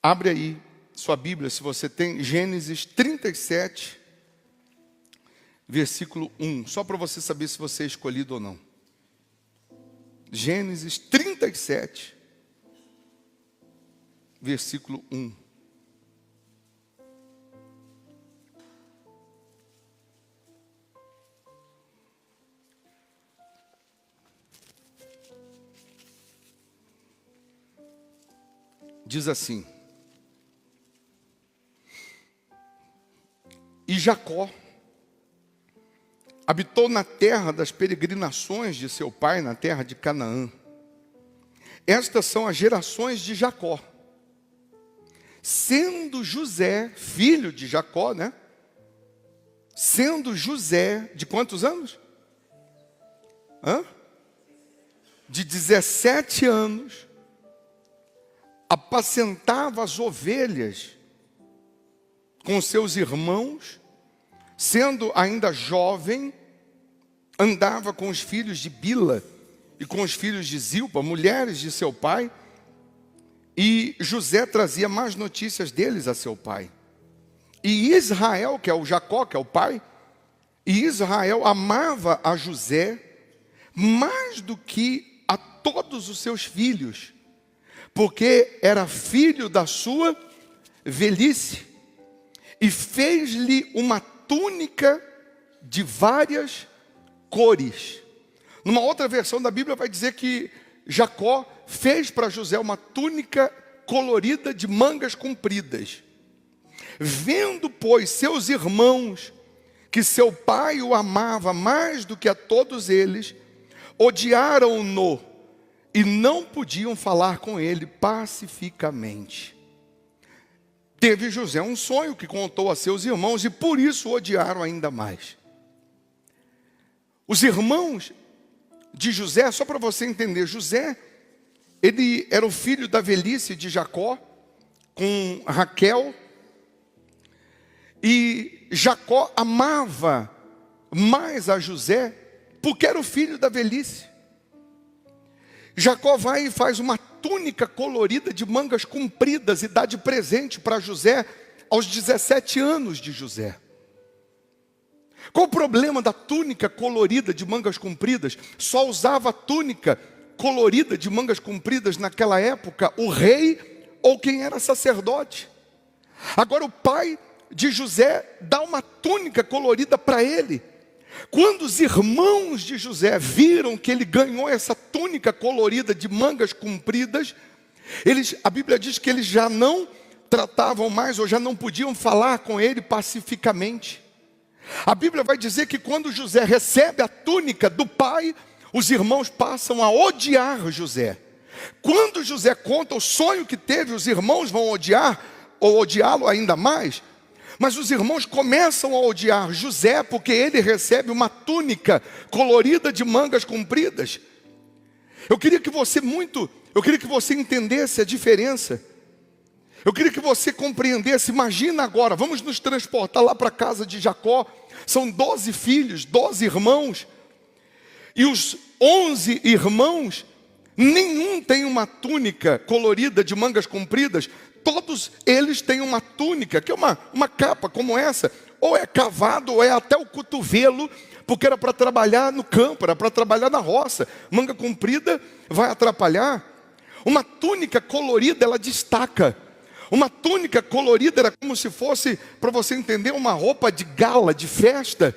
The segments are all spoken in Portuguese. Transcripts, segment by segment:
Abre aí sua Bíblia, se você tem, Gênesis 37, versículo 1. Só para você saber se você é escolhido ou não. Gênesis 37, versículo 1. Diz assim: E Jacó habitou na terra das peregrinações de seu pai, na terra de Canaã. Estas são as gerações de Jacó. Sendo José, filho de Jacó, né? Sendo José, de quantos anos? De 17 anos, apacentava as ovelhas com seus irmãos. Sendo ainda jovem, andava com os filhos de Bila e com os filhos de Zilpa, mulheres de seu pai, e José trazia más notícias deles a seu pai. E Israel, que é o Jacó, que é o pai, e Israel amava a José mais do que a todos os seus filhos, porque era filho da sua velhice, e fez-lhe uma túnica de várias cores. Numa outra versão da Bíblia vai dizer que Jacó fez para José uma túnica colorida de mangas compridas. Vendo, pois, seus irmãos que seu pai o amava mais do que a todos eles, odiaram-no e não podiam falar com ele pacificamente. Teve José um sonho que contou a seus irmãos e por isso o odiaram ainda mais. Os irmãos de José, só para você entender, José, ele era o filho da velhice de Jacó, com Raquel, e Jacó amava mais a José, porque era o filho da velhice. Jacó vai e faz uma túnica colorida de mangas compridas e dá de presente para José aos 17 anos de José. Qual o problema da túnica colorida de mangas compridas? Só usava a túnica colorida de mangas compridas naquela época o rei ou quem era sacerdote. Agora o pai de José dá uma túnica colorida para ele. Quando os irmãos de José viram que ele ganhou essa túnica colorida de mangas compridas, a Bíblia diz que eles já não tratavam mais, ou já não podiam falar com ele pacificamente. A Bíblia vai dizer que quando José recebe a túnica do pai, os irmãos passam a odiar José. Quando José conta o sonho que teve, os irmãos vão odiar, ou odiá-lo ainda mais. Mas os irmãos começam a odiar José porque ele recebe uma túnica colorida de mangas compridas. Eu queria que você entendesse a diferença. Eu queria que você compreendesse. Imagina agora, vamos nos transportar lá para a casa de Jacó. São 12 filhos, 12 irmãos. E os 11 irmãos, nenhum tem uma túnica colorida de mangas compridas. Todos eles têm uma túnica, que é uma capa como essa, ou é cavado, ou é até o cotovelo, porque era para trabalhar no campo, era para trabalhar na roça. Manga comprida vai atrapalhar. Uma túnica colorida, ela destaca. Uma túnica colorida era como se fosse, para você entender, uma roupa de gala, de festa.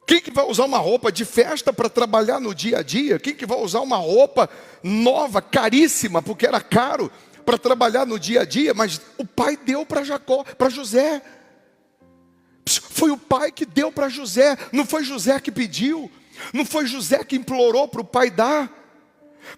Quem que vai usar uma roupa de festa para trabalhar no dia a dia? Quem que vai usar uma roupa nova, caríssima, porque era caro, para trabalhar no dia a dia? Mas o pai deu para José. Foi o pai que deu para José. Não foi José que pediu. Não foi José que implorou para o pai dar.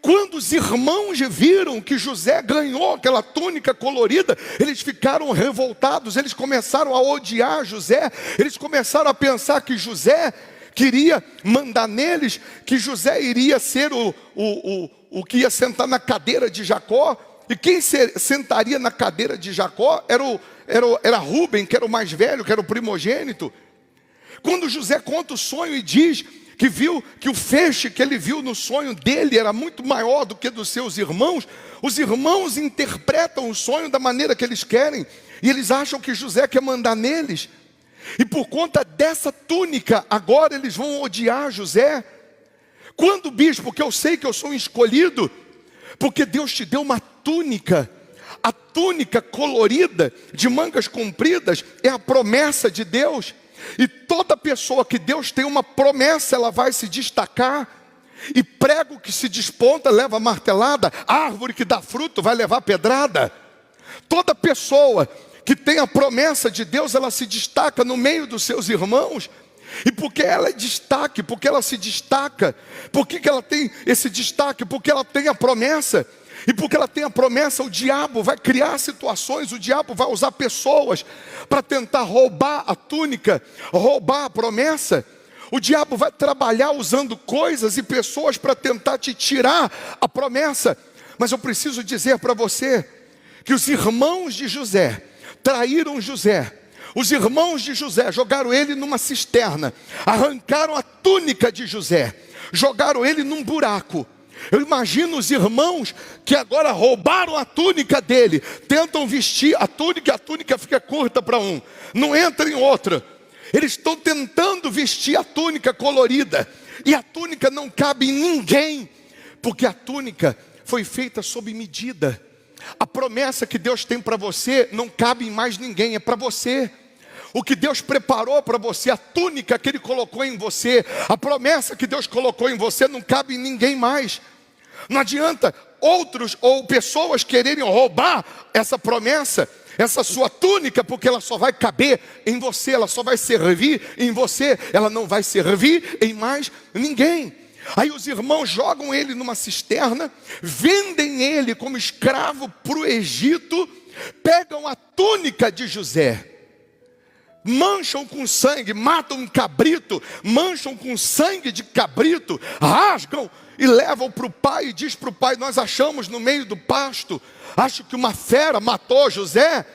Quando os irmãos viram que José ganhou aquela túnica colorida, eles ficaram revoltados. Eles começaram a odiar José. Eles começaram a pensar que José queria mandar neles, que José iria ser o que ia sentar na cadeira de Jacó. E quem sentaria na cadeira de Jacó era Rúben, que era o mais velho, que era o primogênito. Quando José conta o sonho e diz que viu que o feixe que ele viu no sonho dele era muito maior do que dos seus irmãos, os irmãos interpretam o sonho da maneira que eles querem, e eles acham que José quer mandar neles. E por conta dessa túnica, agora eles vão odiar José. Quando, bispo, que eu sei que eu sou um escolhido, porque Deus te deu uma túnica. A túnica colorida, de mangas compridas, é a promessa de Deus. E toda pessoa que Deus tem uma promessa, ela vai se destacar. E prego que se desponta, leva martelada. Árvore que dá fruto, vai levar pedrada. Toda pessoa que tem a promessa de Deus, ela se destaca no meio dos seus irmãos. E porque ela é destaque, porque ela se destaca, por que ela tem esse destaque? Porque ela tem a promessa. E porque ela tem a promessa, o diabo vai criar situações, o diabo vai usar pessoas para tentar roubar a túnica, roubar a promessa. O diabo vai trabalhar usando coisas e pessoas para tentar te tirar a promessa. Mas eu preciso dizer para você que os irmãos de José traíram José. Os irmãos de José jogaram ele numa cisterna, arrancaram a túnica de José, jogaram ele num buraco. Eu imagino os irmãos que agora roubaram a túnica dele, tentam vestir a túnica fica curta para um, não entra em outra. Eles estão tentando vestir a túnica colorida, e a túnica não cabe em ninguém, porque a túnica foi feita sob medida. A promessa que Deus tem para você não cabe em mais ninguém, é para você. O que Deus preparou para você, a túnica que Ele colocou em você, a promessa que Deus colocou em você não cabe em ninguém mais. Não adianta outros ou pessoas quererem roubar essa promessa, essa sua túnica, porque ela só vai caber em você, ela só vai servir em você, ela não vai servir em mais ninguém. Aí os irmãos jogam ele numa cisterna, vendem ele como escravo para o Egito, pegam a túnica de José, mancham com sangue, matam um cabrito, mancham com sangue de cabrito, rasgam e levam para o pai e diz para o pai: nós achamos no meio do pasto, acho que uma fera matou José,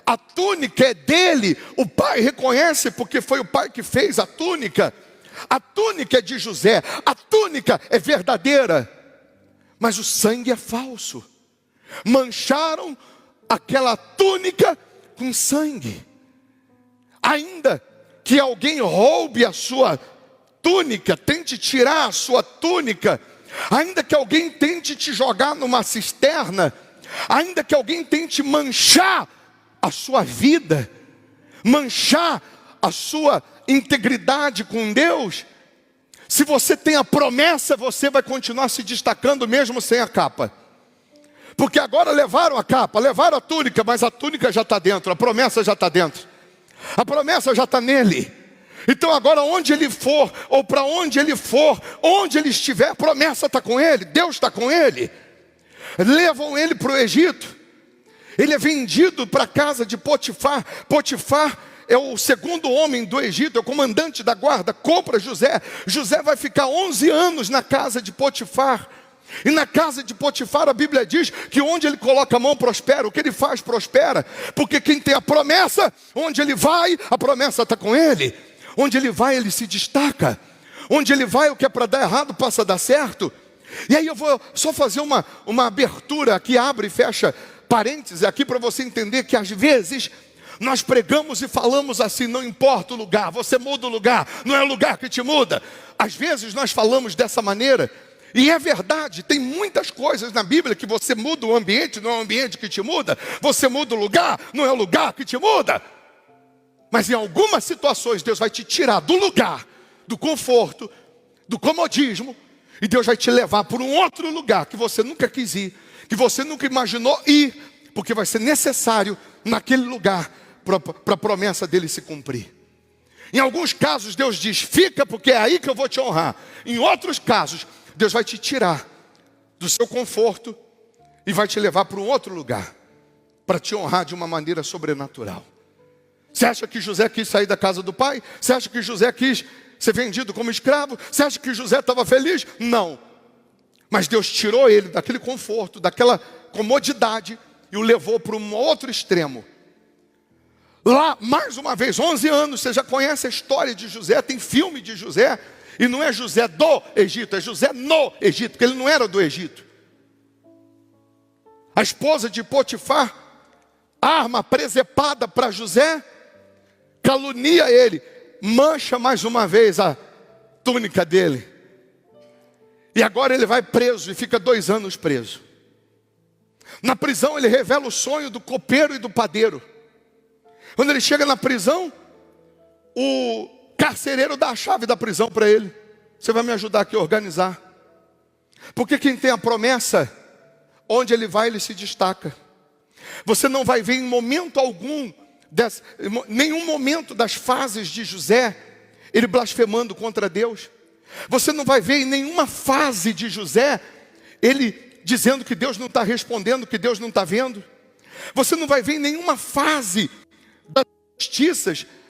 a túnica é dele. O pai reconhece porque foi o pai que fez a túnica. A túnica é de José, a túnica é verdadeira, mas o sangue é falso. Mancharam aquela túnica com sangue. Ainda que alguém roube a sua túnica, tente tirar a sua túnica, ainda que alguém tente te jogar numa cisterna, ainda que alguém tente manchar a sua vida, manchar a sua integridade com Deus, se você tem a promessa, você vai continuar se destacando mesmo sem a capa. Porque agora levaram a capa, levaram a túnica, mas a túnica já está dentro, a promessa já está dentro, a promessa já está nele. Então agora onde ele for, ou para onde ele for, onde ele estiver, a promessa está com ele, Deus está com ele. Levam ele para o Egito, ele é vendido para a casa de Potifar. Potifar é o segundo homem do Egito, é o comandante da guarda, compra José. José vai ficar 11 anos na casa de Potifar. E na casa de Potifar a Bíblia diz que onde ele coloca a mão prospera, o que ele faz prospera. Porque quem tem a promessa, onde ele vai, a promessa está com ele. Onde ele vai, ele se destaca. Onde ele vai, o que é para dar errado passa a dar certo. E aí eu vou só fazer uma abertura aqui, abre e fecha parênteses aqui para você entender que às vezes nós pregamos e falamos assim: não importa o lugar, você muda o lugar, não é o lugar que te muda. Às vezes nós falamos dessa maneira, e é verdade, tem muitas coisas na Bíblia que você muda o ambiente, não é o ambiente que te muda. Você muda o lugar, não é o lugar que te muda. Mas em algumas situações Deus vai te tirar do lugar, do conforto, do comodismo, e Deus vai te levar para um outro lugar que você nunca quis ir, que você nunca imaginou ir, porque vai ser necessário naquele lugar para a promessa dele se cumprir. Em alguns casos Deus diz: fica, porque é aí que eu vou te honrar. Em outros casos Deus vai te tirar do seu conforto e vai te levar para um outro lugar, para te honrar de uma maneira sobrenatural. Você acha que José quis sair da casa do pai? Você acha que José quis ser vendido como escravo? Você acha que José estava feliz? Não. Mas Deus tirou ele daquele conforto, daquela comodidade, e o levou para um outro extremo. Lá, mais uma vez, 11 anos, você já conhece a história de José, tem filme de José, e não é José do Egito, é José no Egito, porque ele não era do Egito. A esposa de Potifar arma a presepada para José, calunia ele, mancha mais uma vez a túnica dele. E agora ele vai preso e fica 2 anos preso. Na prisão ele revela o sonho do copeiro e do padeiro. Quando ele chega na prisão, o carcereiro dá a chave da prisão para ele. Você vai me ajudar aqui a organizar. Porque quem tem a promessa, onde ele vai, ele se destaca. Você não vai ver em momento algum, nenhum momento das fases de José, ele blasfemando contra Deus. Você não vai ver em nenhuma fase de José, ele dizendo que Deus não está respondendo, que Deus não está vendo. Você não vai ver em nenhuma fase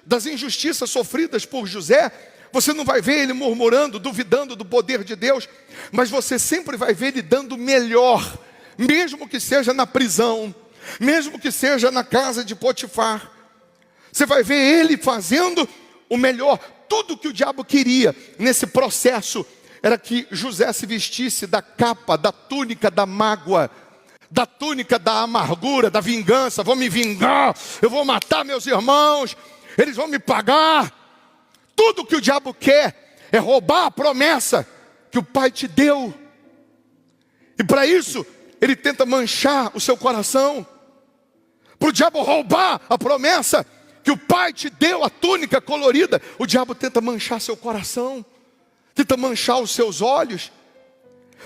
das injustiças sofridas por José, você não vai ver ele murmurando, duvidando do poder de Deus, mas você sempre vai ver ele dando o melhor, mesmo que seja na prisão, mesmo que seja na casa de Potifar. Você vai ver ele fazendo o melhor. Tudo que o diabo queria nesse processo era que José se vestisse da capa, da túnica da mágoa, da túnica da amargura, da vingança. Vou me vingar, eu vou matar meus irmãos, eles vão me pagar. Tudo que o diabo quer é roubar a promessa que o Pai te deu. E para isso, ele tenta manchar o seu coração. Para o diabo roubar a promessa que o Pai te deu, a túnica colorida, o diabo tenta manchar seu coração, tenta manchar os seus olhos,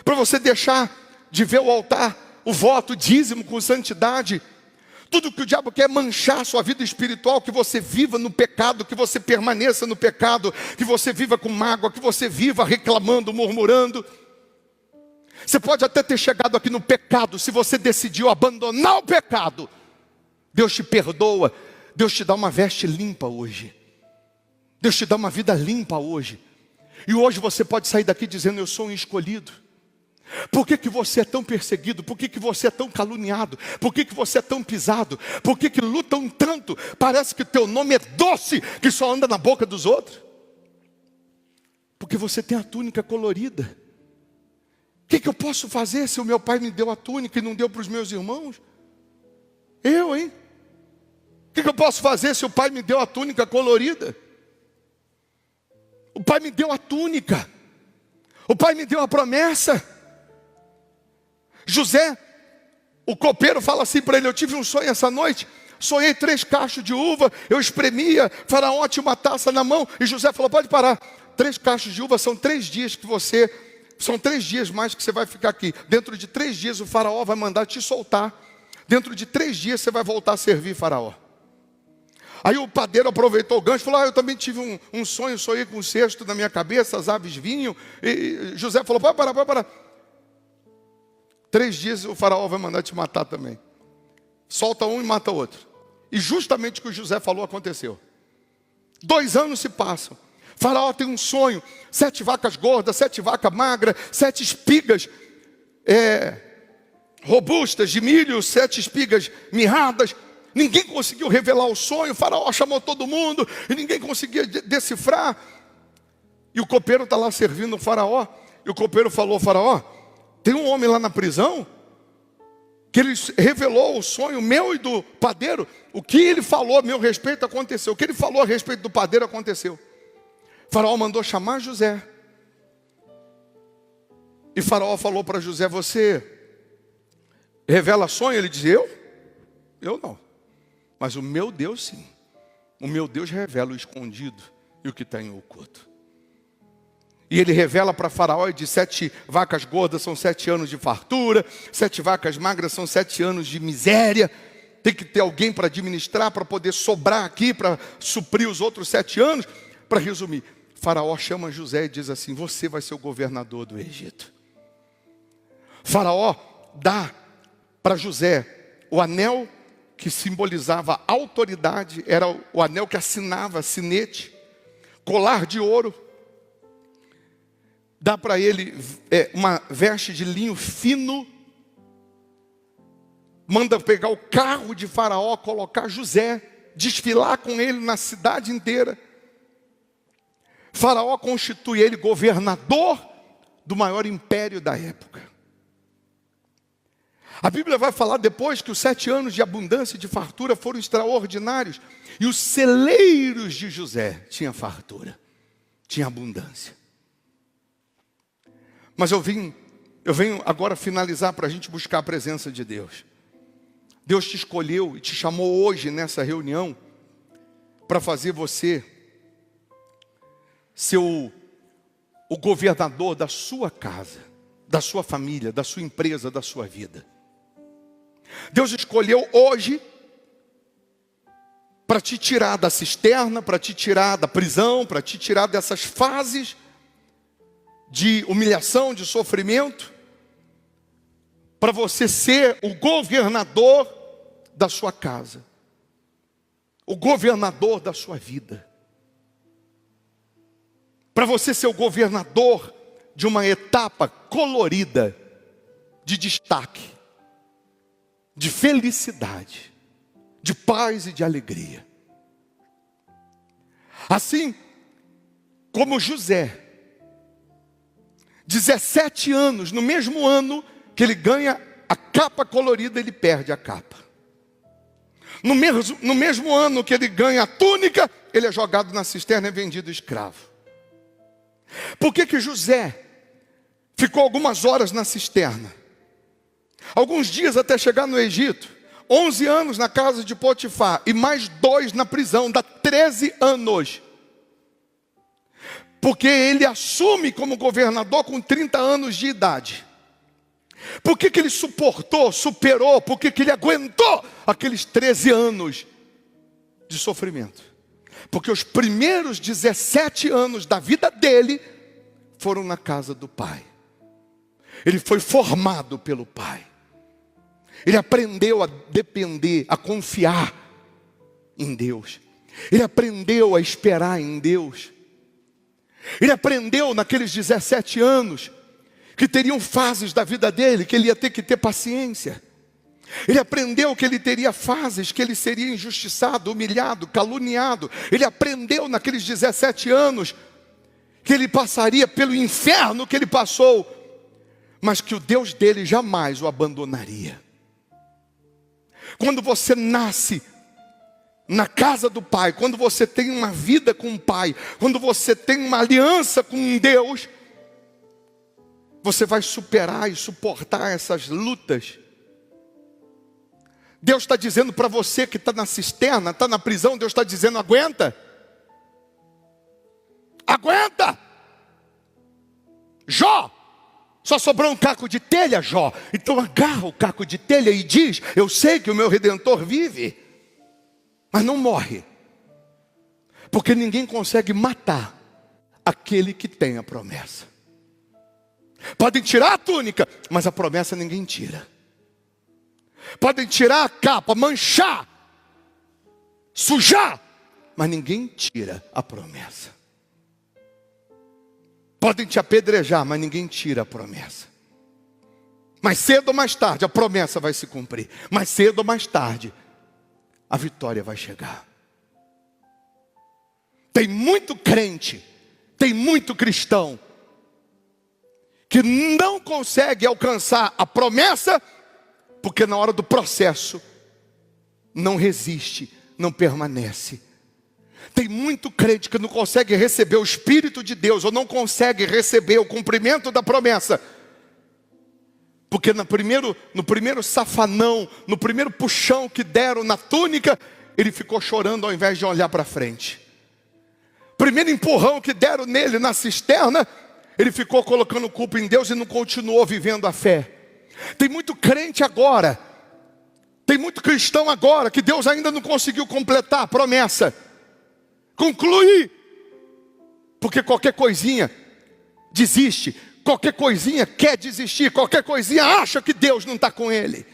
para você deixar de ver o altar, o voto, o dízimo com santidade. Tudo que o diabo quer é manchar a sua vida espiritual, que você viva no pecado, que você permaneça no pecado, que você viva com mágoa, que você viva reclamando, murmurando. Você pode até ter chegado aqui no pecado, se você decidiu abandonar o pecado, Deus te perdoa, Deus te dá uma veste limpa hoje, Deus te dá uma vida limpa hoje. E hoje você pode sair daqui dizendo: eu sou um escolhido. Por que você é tão perseguido? Por que você é tão caluniado? Por que você é tão pisado? Por que lutam tanto? Parece que o teu nome é doce, que só anda na boca dos outros. Porque você tem a túnica colorida. O que eu posso fazer se o meu pai me deu a túnica e não deu para os meus irmãos? Hein? O que eu posso fazer se o pai me deu a túnica colorida? O pai me deu a túnica. O pai me deu a promessa. José, o copeiro, fala assim para ele: eu tive um sonho essa noite, sonhei 3 cachos de uva, eu espremia, Faraó tinha uma taça na mão, e José falou: pode parar, 3 cachos de uva são 3 dias são 3 dias mais que você vai ficar aqui. Dentro de 3 dias o Faraó vai mandar te soltar, dentro de 3 dias você vai voltar a servir Faraó. Aí o padeiro aproveitou o gancho e falou: eu também tive um sonho, sonhei com um cesto na minha cabeça, as aves vinham, e José falou: pode parar. 3 dias o Faraó vai mandar te matar também. Solta um e mata o outro. E justamente o que o José falou aconteceu. 2 anos se passam. Faraó tem um sonho: 7 vacas gordas, 7 vacas magras, 7 espigas robustas de milho, 7 espigas mirradas. Ninguém conseguiu revelar o sonho. O Faraó chamou todo mundo e ninguém conseguia decifrar. E o copeiro está lá servindo o Faraó. E o copeiro falou: Faraó, tem um homem lá na prisão que ele revelou o sonho meu e do padeiro. O que ele falou a meu respeito aconteceu. O que ele falou a respeito do padeiro aconteceu. Faraó mandou chamar José. E Faraó falou para José: você revela sonho? Ele disse: eu não. Mas o meu Deus sim. O meu Deus revela o escondido e o que está em oculto. E ele revela para Faraó: de 7 vacas gordas são 7 anos de fartura, 7 vacas magras são 7 anos de miséria. Tem que ter alguém para administrar, para poder sobrar aqui, para suprir os outros 7 anos. Para resumir, Faraó chama José e diz assim: você vai ser o governador do Egito. Faraó dá para José o anel que simbolizava autoridade, era o anel que assinava, sinete, colar de ouro. Dá para ele uma veste de linho fino. Manda pegar o carro de Faraó, colocar José desfilar com ele na cidade inteira. Faraó constitui ele governador do maior império da época. A Bíblia vai falar depois que os 7 anos de abundância e de fartura foram extraordinários. E os celeiros de José tinham fartura, tinham abundância. Mas eu venho agora finalizar para a gente buscar a presença de Deus. Deus te escolheu e te chamou hoje nessa reunião para fazer você ser o governador da sua casa, da sua família, da sua empresa, da sua vida. Deus escolheu hoje para te tirar da cisterna, para te tirar da prisão, para te tirar dessas fases de humilhação, de sofrimento, para você ser o governador da sua casa, o governador da sua vida, para você ser o governador de uma etapa colorida, de destaque, de felicidade, de paz e de alegria. Assim como José, 17 anos, no mesmo ano que ele ganha a capa colorida, ele perde a capa. No mesmo ano que ele ganha a túnica, ele é jogado na cisterna e vendido escravo. Por que José ficou algumas horas na cisterna? Alguns dias até chegar no Egito. 11 anos na casa de Potifar e mais 2 na prisão, dá 13 anos. Porque ele assume como governador com 30 anos de idade. Por que ele suportou, superou, por que ele aguentou aqueles 13 anos de sofrimento? Porque os primeiros 17 anos da vida dele foram na casa do pai. Ele foi formado pelo pai. Ele aprendeu a depender, a confiar em Deus. Ele aprendeu a esperar em Deus. Ele aprendeu naqueles 17 anos que teriam fases da vida dele, que ele ia ter que ter paciência. Ele aprendeu que ele teria fases, que ele seria injustiçado, humilhado, caluniado. Ele aprendeu naqueles 17 anos que ele passaria pelo inferno que ele passou, mas que o Deus dele jamais o abandonaria. Quando você nasce na casa do Pai, quando você tem uma vida com o Pai, quando você tem uma aliança com Deus, você vai superar e suportar essas lutas. Deus está dizendo para você que está na cisterna, está na prisão, Deus está dizendo: aguenta. Aguenta. Jó, só sobrou um caco de telha, Jó. Então agarra o caco de telha e diz: eu sei que o meu Redentor vive, mas não morre. Porque ninguém consegue matar aquele que tem a promessa. Podem tirar a túnica, mas a promessa ninguém tira. Podem tirar a capa, manchar, sujar, mas ninguém tira a promessa. Podem te apedrejar, mas ninguém tira a promessa. Mais cedo ou mais tarde a promessa vai se cumprir. Mais cedo ou mais tarde a vitória vai chegar. Tem muito crente, tem muito cristão que não consegue alcançar a promessa, porque na hora do processo não resiste, não permanece. Tem muito crente que não consegue receber o Espírito de Deus, ou não consegue receber o cumprimento da promessa, porque no primeiro safanão, no primeiro puxão que deram na túnica, ele ficou chorando ao invés de olhar para frente. Primeiro empurrão que deram nele na cisterna, ele ficou colocando culpa em Deus e não continuou vivendo a fé. Tem muito crente agora, tem muito cristão agora, que Deus ainda não conseguiu completar a promessa, concluir, porque qualquer coisinha desiste, qualquer coisinha quer desistir, qualquer coisinha acha que Deus não está com ele.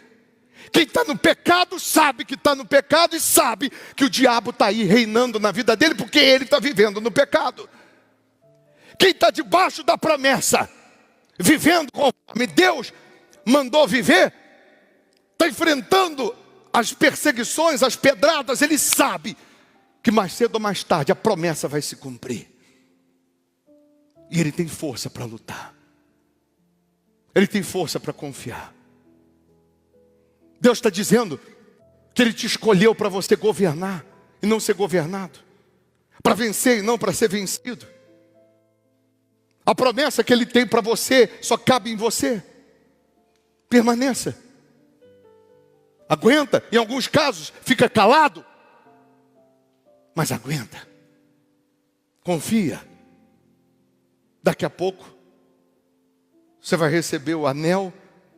Quem está no pecado sabe que está no pecado e sabe que o diabo está aí reinando na vida dele, porque ele está vivendo no pecado. Quem está debaixo da promessa, vivendo conforme Deus mandou viver, está enfrentando as perseguições, as pedradas, ele sabe que mais cedo ou mais tarde a promessa vai se cumprir. E ele tem força para lutar. Ele tem força para confiar. Deus está dizendo que Ele te escolheu para você governar e não ser governado, para vencer e não para ser vencido. A promessa que Ele tem para você só cabe em você. Permaneça. Aguenta. Em alguns casos fica calado, mas aguenta. Confia. Daqui a pouco você vai receber o anel,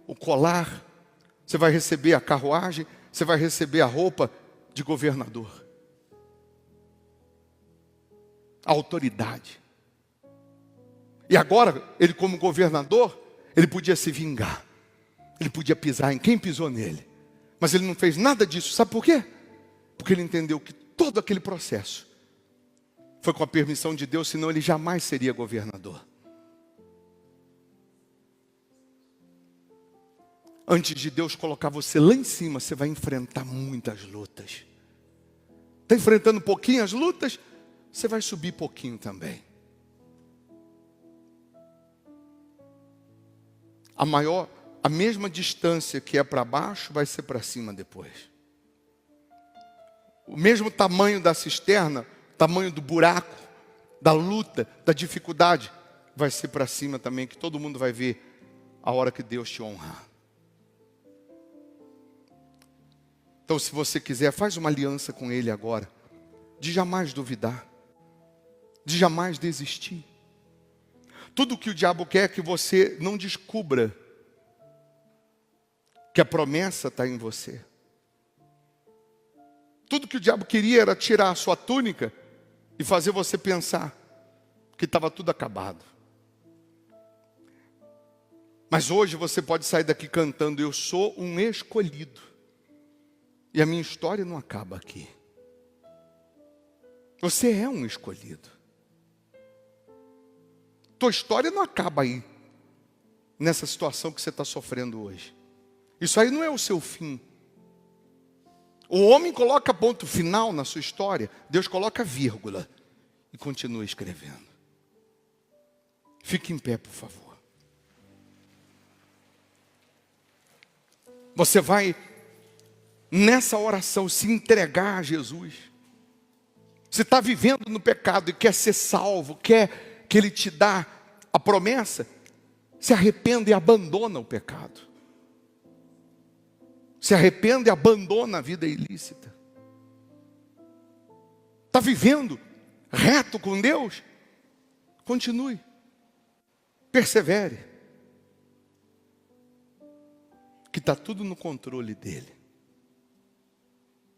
o colar, você vai receber a carruagem, você vai receber a roupa de governador. A autoridade. E agora, ele como governador, ele podia se vingar. Ele podia pisar em quem pisou nele. Mas ele não fez nada disso. Sabe por quê? Porque ele entendeu que todo aquele processo foi com a permissão de Deus, senão ele jamais seria governador. Antes de Deus colocar você lá em cima, você vai enfrentar muitas lutas. Está enfrentando um pouquinho as lutas, você vai subir pouquinho também. A mesma distância que é para baixo, vai ser para cima depois. O mesmo tamanho da cisterna, tamanho do buraco, da luta, da dificuldade, vai ser para cima também, que todo mundo vai ver a hora que Deus te honrar. Então, se você quiser, faz uma aliança com Ele agora, de jamais duvidar, de jamais desistir. Tudo que o diabo quer é que você não descubra que a promessa está em você. Tudo que o diabo queria era tirar a sua túnica e fazer você pensar que estava tudo acabado. Mas hoje você pode sair daqui cantando: eu sou um escolhido. E a minha história não acaba aqui. Você é um escolhido. Tua história não acaba aí, nessa situação que você está sofrendo hoje. Isso aí não é o seu fim. O homem coloca ponto final na sua história, Deus coloca vírgula e continua escrevendo. Fique em pé, por favor. Você vai, nessa oração, se entregar a Jesus. Você está vivendo no pecado e quer ser salvo, quer que Ele te dá a promessa, se arrependa e abandona o pecado. Se arrependa e abandona a vida ilícita. Está vivendo reto com Deus? Continue. Persevere. Que está tudo no controle dEle.